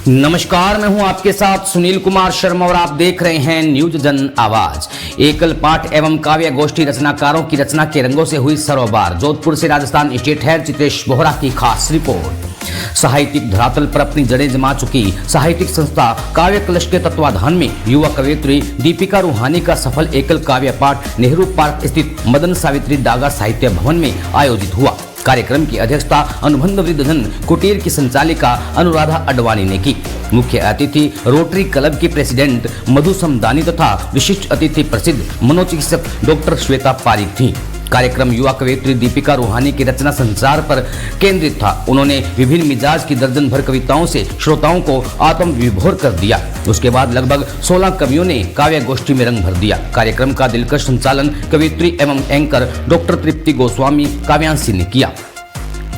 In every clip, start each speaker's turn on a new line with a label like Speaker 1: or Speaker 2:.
Speaker 1: नमस्कार, मैं हूं आपके साथ सुनील कुमार शर्मा और आप देख रहे हैं न्यूज जन आवाज। एकल पाठ एवं काव्य गोष्ठी रचनाकारों की रचना के रंगों से हुई सरोबार। जोधपुर से राजस्थान स्टेट हेड चित्रेश बोहरा की खास रिपोर्ट। साहित्यिक धरातल पर अपनी जड़ें जमा चुकी साहित्यिक संस्था काव्य कलश के तत्वाधान में युवा कवयित्री दीपिका रूहानी का सफल एकल काव्य पाठ नेहरू पार्क स्थित मदन सावित्री डागा साहित्य भवन में आयोजित हुआ। कार्यक्रम की अध्यक्षता अनुबंध वृद्धजन कुटीर की संचालिका अनुराधा अडवाणी ने की। मुख्य अतिथि रोटरी क्लब की प्रेसिडेंट मधु समदानी तथा विशिष्ट अतिथि प्रसिद्ध मनोचिकित्सक डॉक्टर श्वेता पारिक थी। कार्यक्रम युवा कवयित्री दीपिका रूहानी की रचना संचार पर केंद्रित था। उन्होंने विभिन्न मिजाज की दर्जन भर कविताओं से श्रोताओं को आत्म विभोर कर दिया। उसके बाद लगभग 16 कवियों ने काव्य गोष्ठी में रंग भर दिया। कार्यक्रम का दिलकश संचालन कवियत्री एवं एंकर डॉक्टर तृप्ति गोस्वामी काव्यांशी ने किया।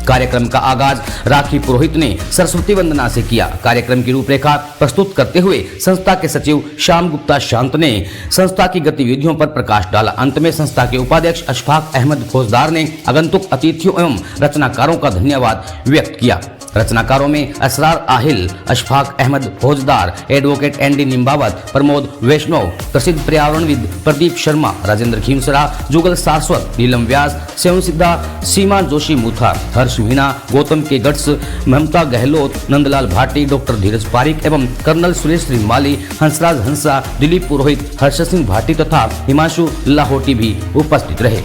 Speaker 1: कार्यक्रम का आगाज राखी पुरोहित ने सरस्वती वंदना से किया। कार्यक्रम की रूपरेखा प्रस्तुत करते हुए संस्था के सचिव श्याम गुप्ता शांत ने संस्था की गतिविधियों पर प्रकाश डाला। अंत में संस्था के उपाध्यक्ष अशफाक अहमद फौजदार ने आगंतुक अतिथियों एवं रचनाकारों का धन्यवाद व्यक्त किया। रचनाकारों में असरार आहिल, अशफाक अहमद फौजदार, एडवोकेट एनडी निम्बावत, प्रमोद वैष्णव, प्रसिद्ध पर्यावरणविद प्रदीप शर्मा, राजेंद्र खीमसरा, जुगल सारस्वत, नीलम व्यास, सेवन सिद्धा, सीमा जोशी मुथा, हर्ष मीणा, गौतम के गट्स, ममता गहलोत, नंदलाल भाटी, डॉक्टर धीरज पारिक एवं कर्नल सुरेश श्रीमाली, हंसराज हंसा, दिलीप पुरोहित, हर्ष सिंह भाटी तथा हिमांशु लाहौटी भी उपस्थित रहे।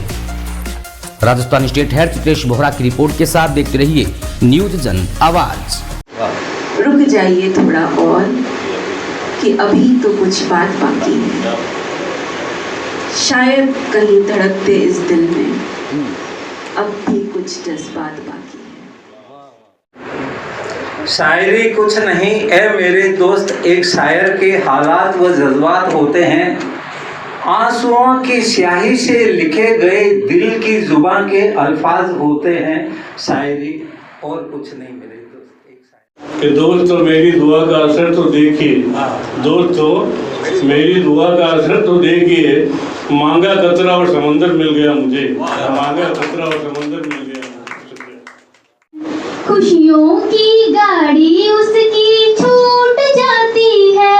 Speaker 1: राजस्थान स्टेट हेड चित्रेश बोहरा की रिपोर्ट के साथ देखते रहिए न्यूज जन आवाज।
Speaker 2: रुक जाइए थोड़ा और कि अभी तो कुछ बात बाकी है, शायद कहीं धड़कते इस दिल में अब भी कुछ जज्बात बाकी है।
Speaker 3: शायरी कुछ नहीं है मेरे दोस्त, एक शायर के हालात व जज्बात होते हैं। आंसुओं की स्याही से लिखे गए दिल की जुबान के अल्फाज होते हैं। शायरी और कुछ नहीं मेरे दोस्त, एक शायर।
Speaker 4: कि दोस्तों मेरी दुआ का असर तो देखिए, दोस्तों मेरी दुआ का असर तो देखिए, मांगा कतरा और समंदर मिल गया मुझे, मांगा कतरा और समंदर मिल गया।
Speaker 5: खुशियों की गाड़ी उसकी छूट जाती है,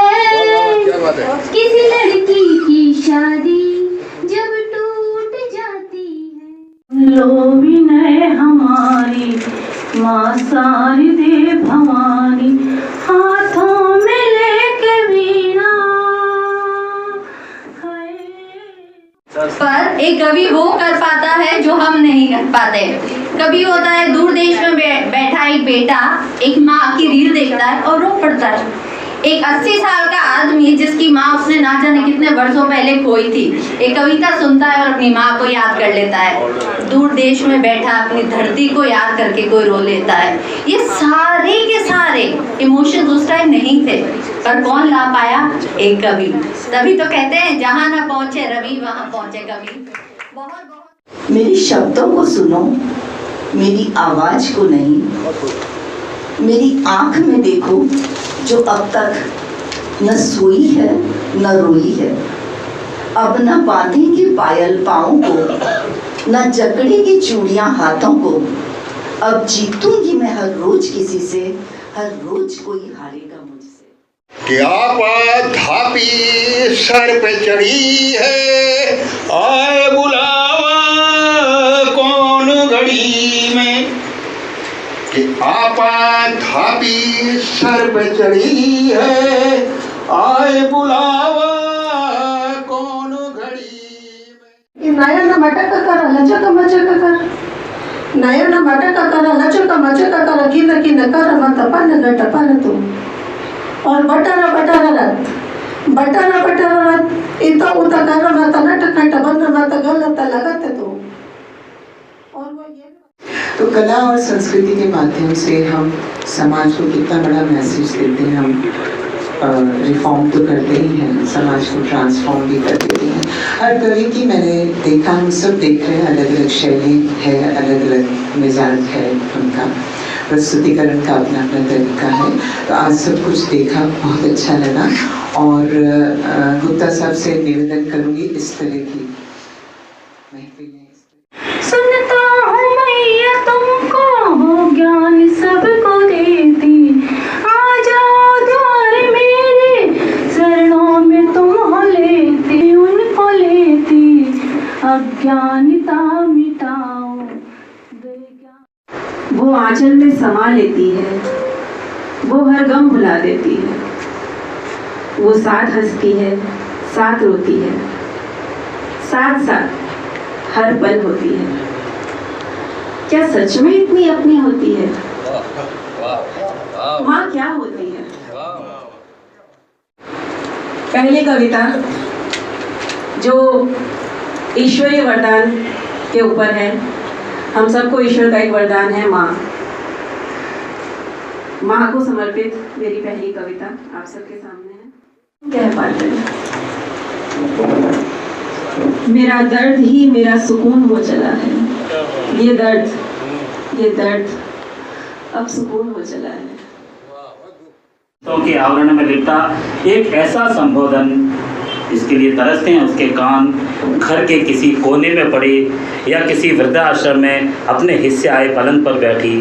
Speaker 5: किसी लड़की की शादी जब टूट जाती है। लो विनय हमारी माँ शारदे भवानी, हाथों में लेके वीणा।
Speaker 6: पर एक कवि वो कर पाता है जो हम नहीं कर पाते। कभी होता है दूर देश में बैठा एक बेटा एक माँ की रील देखता है और रो पड़ता है। एक 80 साल का आदमी जिसकी माँ उसने ना जाने कितने वर्षों पहले खोई थी, एक कविता सुनता है और अपनी माँ को याद कर लेता है। दूर देश में बैठा अपनी धरती को याद करके कोई रो लेता है। ये सारे के सारे इमोशंस उस टाइम नहीं थे, पर कौन ला पाया? एक कवि। तभी तो कहते हैं जहाँ ना पहुँचे रवि वहाँ पहुँचे कवि। बहुत
Speaker 2: मेरे शब्दों को सुनो, मेरी आवाज को नहीं। मेरी आंख में देखो जो अब तक न सोई है न रोई है। अब न बांधेंगे पायल पाँव को, न जकड़ेगी चूड़ियां हाथों को। अब जीतूंगी मैं हर रोज किसी से, हर रोज कोई हारेगा मुझसे।
Speaker 7: क्या धापी सर पे चढ़ी है, आए बुलावा कौन घड़ी में। कि आपा धापी सर पे चढ़ी है, आए बुलावा कौन घड़ी में।
Speaker 8: नयन मटक कर लचक मचक कर, नयन मटक कर लचक मचक कर, किन किन कर मत पन घट पर तुम। और बटर बटर रत, बटर बटर रत, इत उत कर मत नट नट बन मत गलत लगत तुम। और वो ये
Speaker 2: तो कला और संस्कृति के माध्यम से हम समाज को कितना बड़ा मैसेज देते हैं। हम रिफॉर्म तो करते ही हैं, समाज को ट्रांसफॉर्म भी कर देते हैं। हर कवि की मैंने देखा, हम सब देख रहे हैं, अलग अलग शैली है, अलग अलग मिजाज है, उनका प्रस्तुतिकरण का अपना अपना तरीका है। तो आज सब कुछ देखा, बहुत अच्छा लगा। और गुप्ता साहब से निवेदन करूँगी इस तरह की महफिल है।
Speaker 5: सुनता हूँ मैया तुमको हो ज्ञान सबको देती, आ जाओ अज्ञानता मिटाओ।
Speaker 9: वो आंचल में समा लेती है, वो हर गम भुला देती है, वो साथ हंसती है, साथ रोती है, साथ साथ हर पल होती है। क्या सच में इतनी अपनी होती है? माँ क्या होती है? पहली कविता जो ईश्वरीय वरदान के ऊपर है। हम सबको ईश्वर का एक वरदान है माँ। माँ को समर्पित मेरी पहली कविता आप सबके सामने है। कह पाते हैं मेरा दर्द ही मेरा सुकून हो चला है, ये दर्द अब सुकून हो चला है।
Speaker 10: तो के आवरण में लिपटा एक ऐसा संबोधन जिसके लिए तरसते हैं उसके कान, घर के किसी कोने में पड़े या किसी वृद्धाश्रम में अपने हिस्से आए पलंग पर बैठी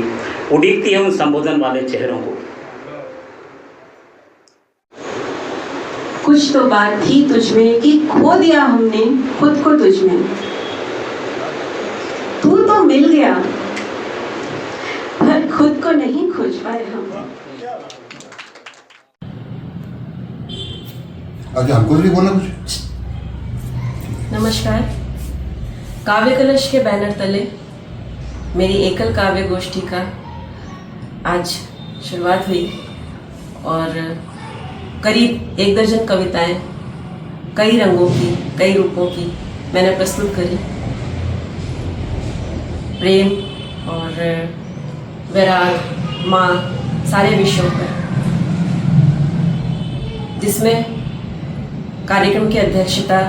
Speaker 10: उड़ीकती है उन संबोधन वाले चेहरों को।
Speaker 9: कुछ तो बात थी तुझमें कि खो दिया हमने खुद को तुझमें, तू तो मिल गया पर खुद को नहीं खोज पाए हम।
Speaker 11: आगे हमको भी बोलना कुछ।
Speaker 9: नमस्कार। काव्य कलश के बैनर तले मेरी एकल काव्य गोष्ठी का आज शुरुआत हुई और करीब 1 दर्जन कविताएं कई रंगों की, कई रूपों की मैंने प्रस्तुत करी। प्रेम और वैराग, माँ, सारे विषयों पर, जिसमें कार्यक्रम की अध्यक्षता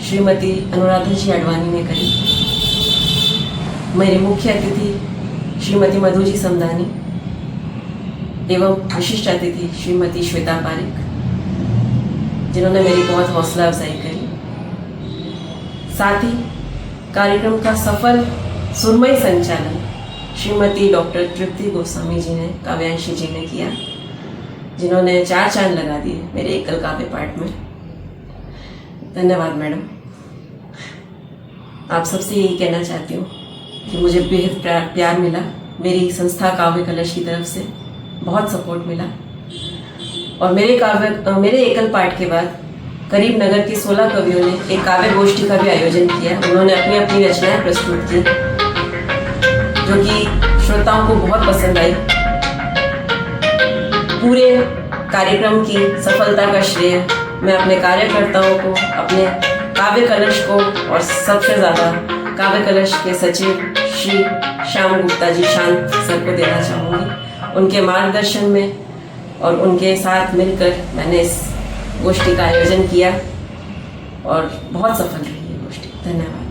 Speaker 9: श्रीमती अनुराधा जी अडवाणी ने करी। मेरे मुख्य अतिथि श्रीमती मधु जी समदानी एवं विशिष्ट अतिथि श्रीमती श्वेता पारिक, जिन्होंने मेरी बहुत हौसला अफजाई करी। साथ ही कार्यक्रम का सफल सुरमई संचालन श्रीमती डॉक्टर तृप्ति गोस्वामी जी ने, काव्यांशी जी ने किया, जिन्होंने 4 चांद लगा दिए मेरे एकल काव्य पाठ में। धन्यवाद मैडम। आप सबसे यही कहना चाहती हूँ कि मुझे बेहद प्यार मिला, मेरी संस्था काव्य कलश की तरफ से बहुत सपोर्ट मिला और मेरे एकल पाठ के बाद करीब नगर के 16 कवियों ने एक काव्य गोष्ठी का भी आयोजन किया। उन्होंने अपनी अपनी रचनाएं प्रस्तुत की जो कि श्रोताओं को बहुत पसंद आई। पूरे कार्यक्रम की सफलता का श्रेय मैं अपने कार्यकर्ताओं को, अपने काव्य कलश को और सबसे ज़्यादा काव्य कलश के सचिव श्री श्याम गुप्ता जी शांत सर को देना चाहूँगी। उनके मार्गदर्शन में और उनके साथ मिलकर मैंने इस गोष्ठी का आयोजन किया और बहुत सफल रही ये गोष्ठी। धन्यवाद।